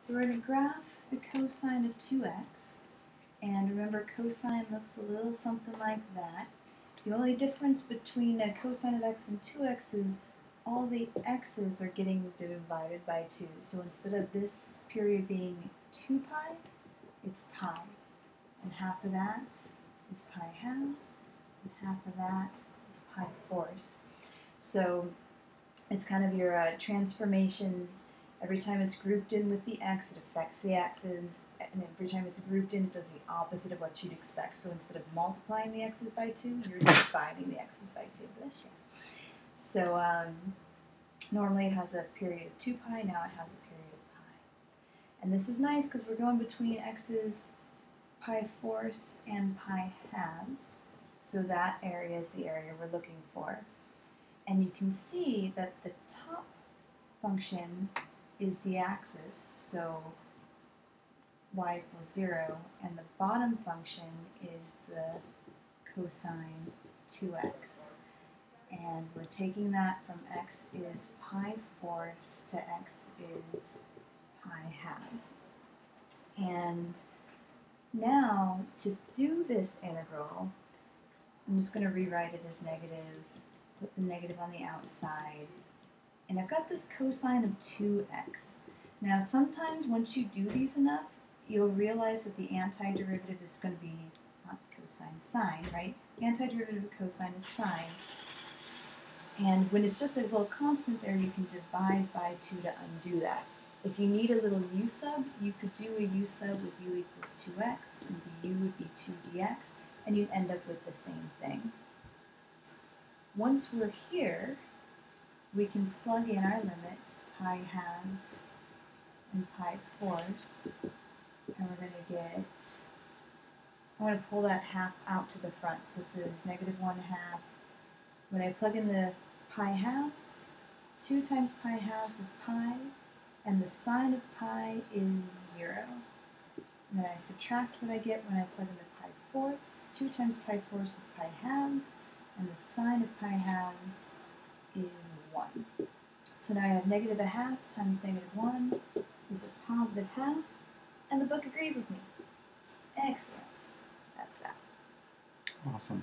So we're going to graph the cosine of 2x, and remember cosine looks a little something like that. The only difference between a cosine of x and 2x is all the x's are getting divided by 2. So instead of this period being 2 pi, it's pi. And half of that is pi halves, and half of that is pi fourths. So it's kind of your transformations. Every time it's grouped in with the x, it affects the x's, and every time it's grouped in, it does the opposite of what you'd expect. So instead of multiplying the x's by 2, you're dividing the x's by 2. Bless you. So normally it has a period of 2 pi, now it has a period of pi. And this is nice because we're going between x's pi fourths and pi halves. So that area is the area we're looking for. And you can see that the top function is the axis, so y equals 0, and the bottom function is the cosine 2x. And we're taking that from x is pi fourths to x is pi halves. And now, to do this integral, I'm just going to rewrite it as negative, put the negative on the outside, and I've got this cosine of 2x. Now sometimes once you do these enough, you'll realize that the antiderivative is going to be, not cosine, sine, right? The antiderivative of cosine is sine. And when it's just a little constant there, you can divide by 2 to undo that. If you need a little u sub, you could do a u sub with u equals 2x, and du would be 2dx, and you'd end up with the same thing. Once we're here, we can plug in our limits, pi halves and pi fourths, and we're going to get, I'm going to pull that half out to the front. This is negative 1/2. When I plug in the pi halves, 2 times pi halves is pi, and the sine of pi is 0. And then I subtract what I get when I plug in the pi fourths. 2 times pi fourths is pi halves, and the sine of pi halves is 1. So now I have negative 1/2 times negative 1 is a positive half, and the book agrees with me. Excellent. That's that. Awesome.